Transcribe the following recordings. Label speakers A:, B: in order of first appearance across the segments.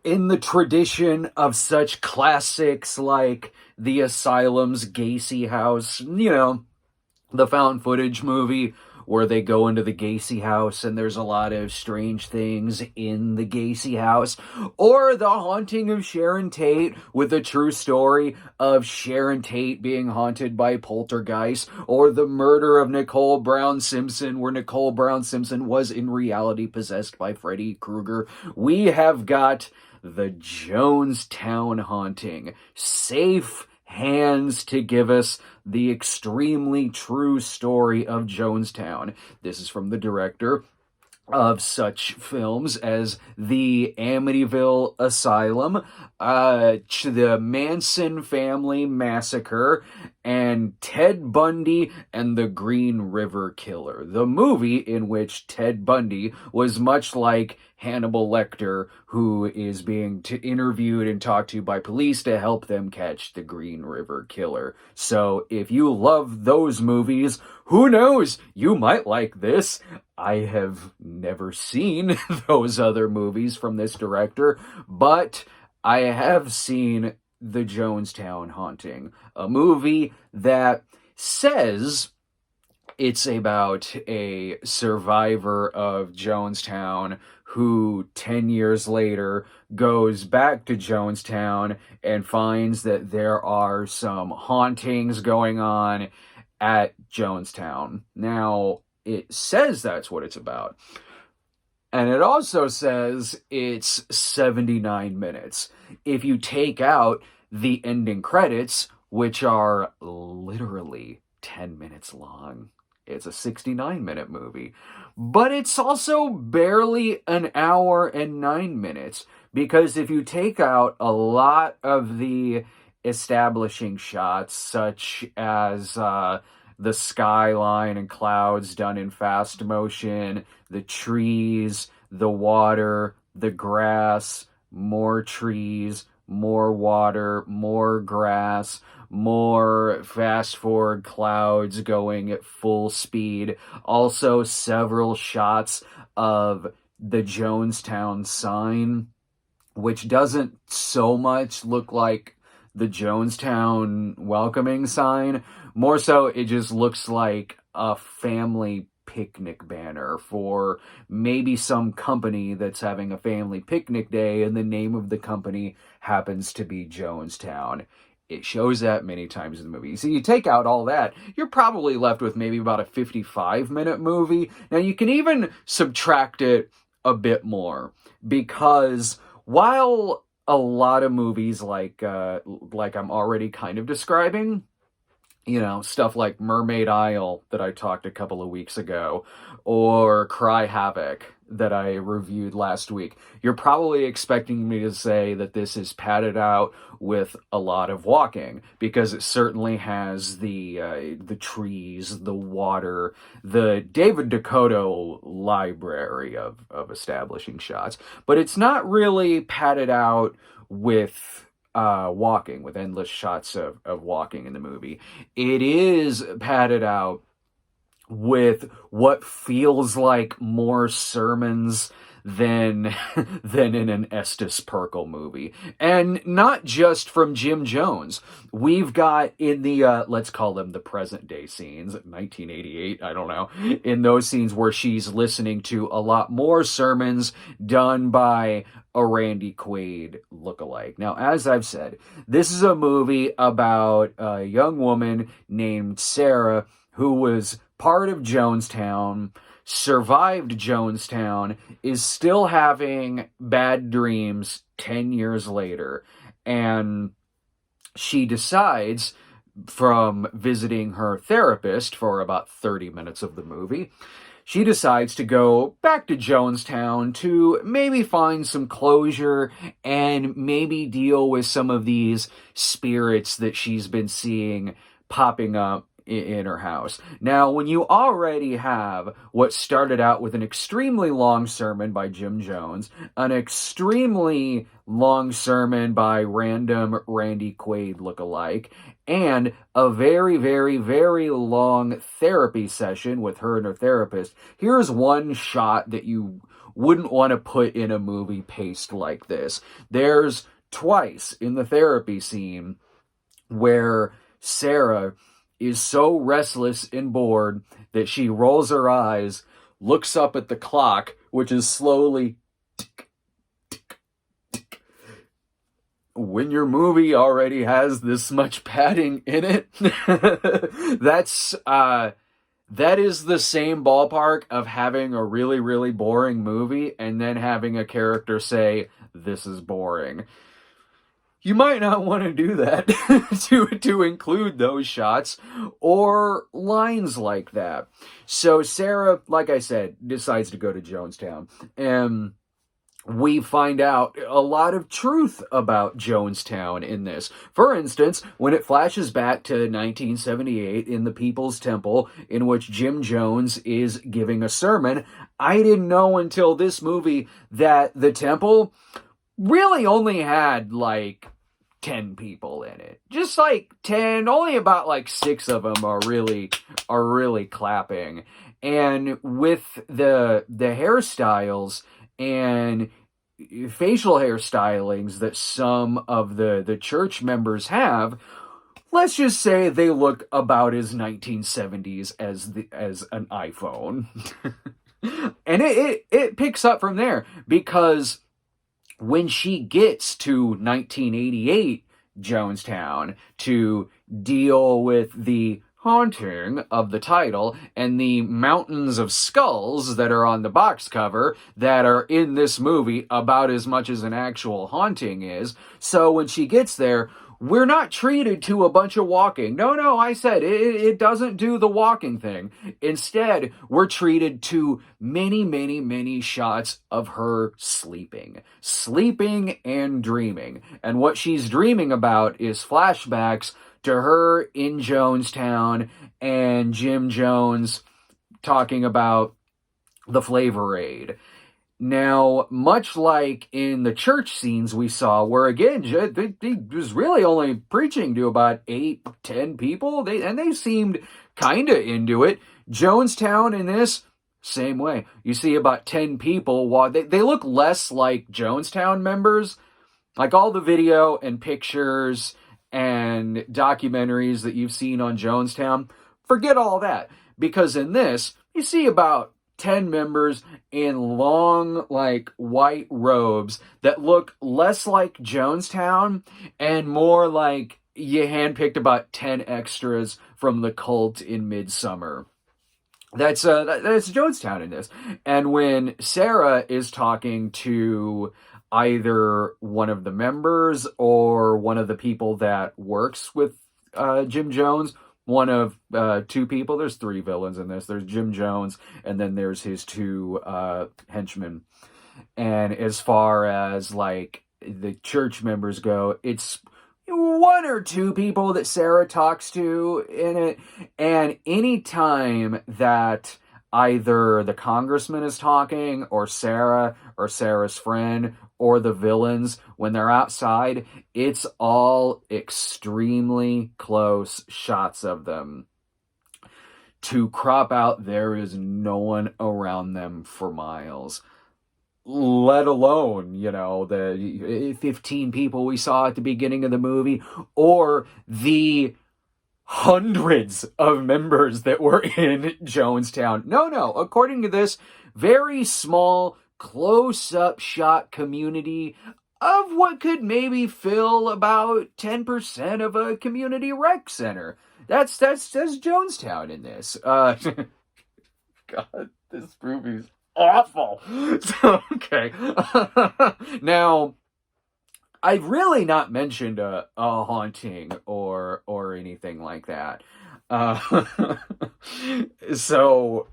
A: in the tradition of such classics like The Asylum's Gacy House, the found footage movie where they go into the Gacy house and there's a lot of strange things in the Gacy house, or The Haunting of Sharon Tate with the true story of Sharon Tate being haunted by poltergeist, or the murder of Nicole Brown Simpson where Nicole Brown Simpson was in reality possessed by Freddy Krueger. We have got the Jonestown haunting. Safe hands to give us the extremely true story of Jonestown. This is from the director of such films as the Amityville Asylum, the Manson Family Massacre, and Ted Bundy and the Green River Killer, the movie in which Ted Bundy was much like Hannibal Lecter, who is being interviewed and talked to by police to help them catch the Green River Killer. So if you love those movies, who knows, you might like this. I have never seen those other movies from this director, but I have seen The Jonestown Haunting, a movie that says it's about a survivor of Jonestown who 10 years later goes back to Jonestown and finds that there are some hauntings going on at Jonestown. Now, it says that's what it's about. And it also says it's 79 minutes. If you take out the ending credits, which are literally 10 minutes long, it's a 69-minute movie. But it's also barely an hour and 9 minutes, because if you take out a lot of the establishing shots, such as the skyline and clouds done in fast motion, the trees, the water, the grass, more trees, more water, more grass, more fast forward clouds going at full speed. Also, several shots of the Jonestown sign, which doesn't so much look like the Jonestown welcoming sign. More so, it just looks like a family picnic banner for maybe some company that's having a family picnic day, and the name of the company happens to be Jonestown. It shows that many times in the movie. So you take out all that, you're probably left with maybe about a 55-minute movie. Now, you can even subtract it a bit more, because while a lot of movies like I'm already kind of describing, stuff like Mermaid Isle that I talked a couple of weeks ago, or Cry Havoc that I reviewed last week, you're probably expecting me to say that this is padded out with a lot of walking, because it certainly has the trees, the water, the David Dakota library of establishing shots. But it's not really padded out with walking, with endless shots of walking in the movie. It is padded out with what feels like more sermons than in an Estes Perkle movie. And not just from Jim Jones. We've got in the, let's call them the present day scenes, 1988, I don't know, in those scenes where she's listening to a lot more sermons done by a Randy Quaid lookalike. Now, as I've said, this is a movie about a young woman named Sarah who was part of Jonestown, survived Jonestown, is still having bad dreams 10 years later, and she decides, from visiting her therapist for about 30 minutes of the movie, she decides to go back to Jonestown to maybe find some closure and maybe deal with some of these spirits that she's been seeing popping up in her house. Now, when you already have what started out with an extremely long sermon by Jim Jones, an extremely long sermon by random Randy Quaid lookalike, and a very, very, very long therapy session with her and her therapist, here's one shot that you wouldn't want to put in a movie paced like this. There's twice in the therapy scene where Sarah is so restless and bored that she rolls her eyes, looks up at the clock, which is slowly tick, tick, tick. When your movie already has this much padding in it, that is the same ballpark of having a really, really boring movie and then having a character say, "This is boring." You might not want to do that to include those shots or lines like that. So Sarah, like I said, decides to go to Jonestown. And we find out a lot of truth about Jonestown in this. For instance, when it flashes back to 1978 in the People's Temple, in which Jim Jones is giving a sermon, I didn't know until this movie that the temple really only had like 10 people in it. Just like 10, only about like 6 of them are really clapping. And with the hairstyles and facial hairstylings that some of the church members have, let's just say they look about as 1970s as an iPhone. And it picks up from there, because when she gets to 1988 Jonestown to deal with the haunting of the title and the mountains of skulls that are on the box cover that are in this movie about as much as an actual haunting is. So when she gets there, we're not treated to a bunch of walking. No, I said it doesn't do the walking thing. Instead, we're treated to many, many, many shots of her sleeping and dreaming. And what she's dreaming about is flashbacks to her in Jonestown and Jim Jones talking about the Flavor Aid. Now, much like in the church scenes we saw, where again, he was really only preaching to about 8-10 people, they seemed kind of into it. Jonestown in this, same way. You see about 10 people, they look less like Jonestown members. Like all the video and pictures and documentaries that you've seen on Jonestown, forget all that. Because in this, you see about 10 members in long, like, white robes that look less like Jonestown and more like you handpicked about 10 extras from the cult in Midsummer. That's Jonestown in this. And when Sarah is talking to either one of the members or one of the people that works with Jim Jones, one of 2 people. There's 3 villains in this. There's Jim Jones, and then there's his 2 henchmen. And as far as like the church members go, it's 1 or 2 people that Sarah talks to in it. And any time that either the congressman is talking, or Sarah's friend, or the villains, when they're outside, it's all extremely close shots of them. To crop out, there is no one around them for miles. Let alone, the 15 people we saw at the beginning of the movie, or the hundreds of members that were in Jonestown. No, according to this very small, close-up shot community of what could maybe fill about 10% of a community rec center. That's Jonestown in this. God, this movie's awful. Okay. Now, I've really not mentioned a haunting or anything like that. So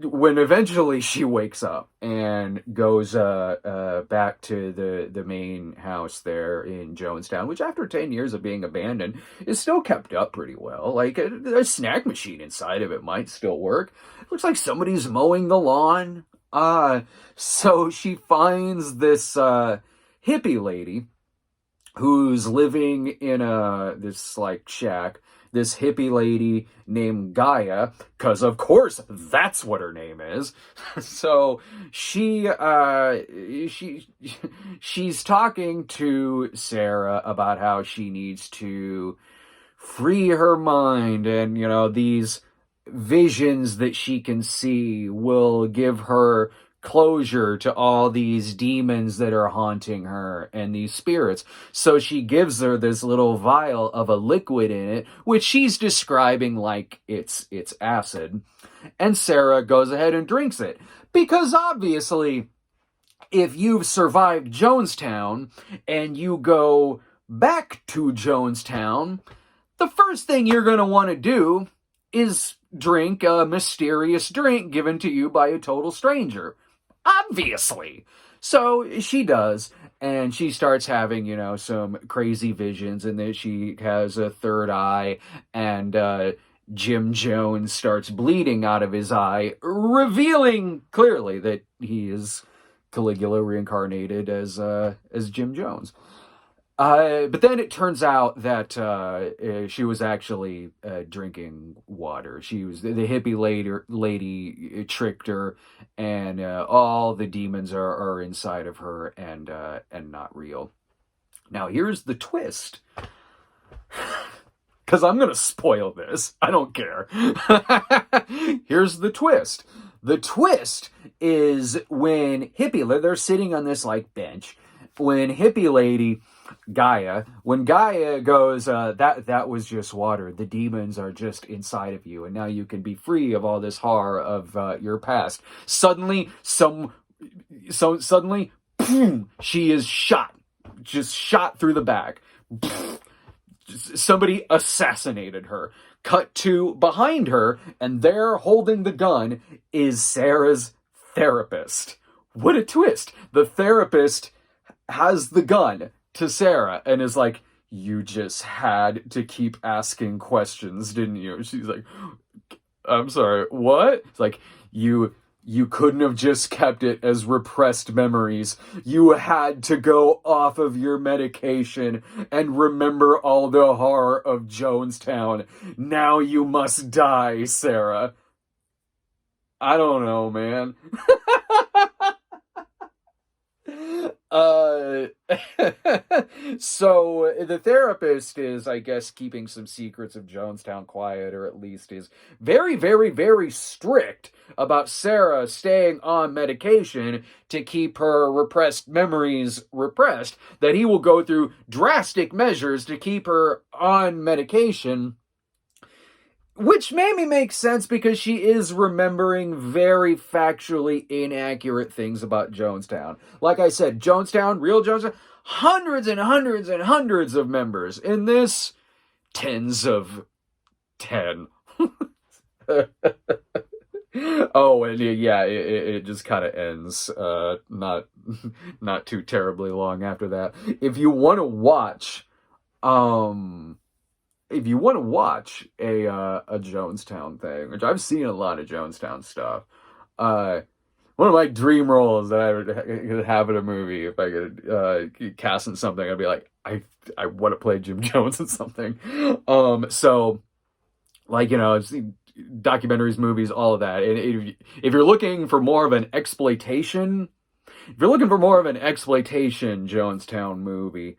A: when eventually she wakes up and goes back to the main house there in Jonestown, which after 10 years of being abandoned is still kept up pretty well. Like a snack machine inside of it might still work. Looks like somebody's mowing the lawn. So she finds this hippie lady who's living in this like shack. This hippie lady named Gaia, because of course that's what her name is. So she's talking to Sarah about how she needs to free her mind, and these visions that she can see will give her closure to all these demons that are haunting her and these spirits. So she gives her this little vial of a liquid in it, which she's describing like it's acid. And Sarah goes ahead and drinks it. Because obviously, if you've survived Jonestown and you go back to Jonestown, the first thing you're going to want to do is drink a mysterious drink given to you by a total stranger. Obviously. So she does, and she starts having, some crazy visions, and then she has a third eye, and Jim Jones starts bleeding out of his eye, revealing clearly that he is Caligula reincarnated as Jim Jones. But then it turns out that she was actually drinking water. She was the hippie lady tricked her, and all the demons are inside of her and not real. Now here's the twist, because I'm gonna spoil this. I don't care. Here's the twist. The twist is when they're sitting on this like bench. When hippie lady Gaia, when Gaia goes, that was just water. The demons are just inside of you, and now you can be free of all this horror of your past. Suddenly, boom, she is shot, just shot through the back. Somebody assassinated her. Cut to behind her, and there, holding the gun, is Sarah's therapist. What a twist! The therapist has the gun to Sarah and is like, you just had to keep asking questions, didn't you? She's like, I'm sorry, what? It's like, you couldn't have just kept it as repressed memories. You had to go off of your medication and remember all the horror of Jonestown. Now you must die, Sarah. I don't know, man. So the therapist is, I guess, keeping some secrets of Jonestown quiet, or at least is very, very, very strict about Sarah staying on medication to keep her repressed memories repressed, that he will go through drastic measures to keep her on medication. Which maybe makes sense because she is remembering very factually inaccurate things about Jonestown. Like I said, Jonestown, real Jonestown, hundreds and hundreds and hundreds of members. In this, tens of 10. Oh, and yeah, it just kind of ends not too terribly long after that. If you want to watch a Jonestown thing, which I've seen a lot of Jonestown stuff, one of my dream roles that I would have in a movie, if I could cast in something, I'd be like, I want to play Jim Jones in something. So, like, it's documentaries, movies, all of that. And if you're looking for more of an exploitation, Jonestown movie,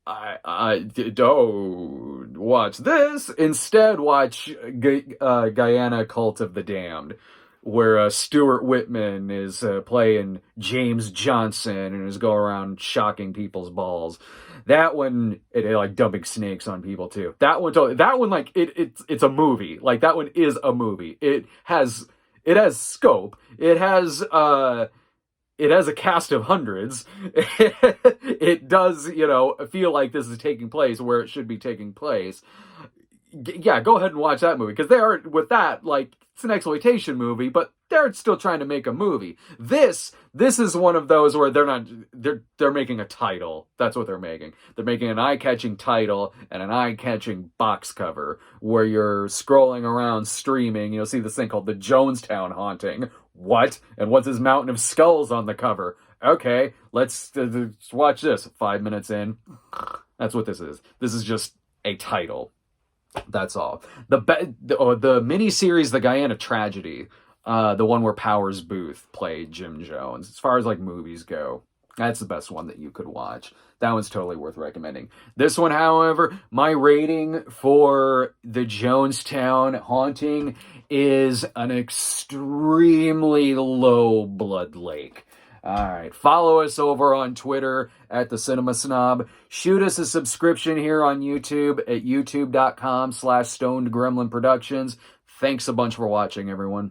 A: I don't watch this. Instead, watch Guyana Cult of the Damned, where Stuart Whitman is playing James Johnson and is going around shocking people's balls. That one, it like dumping snakes on people too. That one, like it's a movie. Like that one is a movie. It has scope. It has a cast of hundreds. It does, feel like this is taking place where it should be taking place. Yeah, go ahead and watch that movie, because they are, with that, like, It's an exploitation movie, but they're still trying to make a movie. This is one of those where they're making a title. That's what they're making. They're making an eye-catching title and an eye-catching box cover where you're scrolling around streaming. You'll see this thing called the Jonestown Haunting. What? And what's this mountain of skulls on the cover? Okay, let's watch this. 5 minutes in. That's what this is. This is just a title. That's all. The miniseries, The Guyana Tragedy, the one where Powers Booth played Jim Jones. As far as like movies go, that's the best one that you could watch. That one's totally worth recommending. This one, however, my rating for the Jonestown Haunting is an extremely low blood lake. All right, follow us over on Twitter at The Cinema Snob. Shoot us a subscription here on YouTube at youtube.com/Stoned Gremlin Productions. Thanks a bunch for watching, everyone.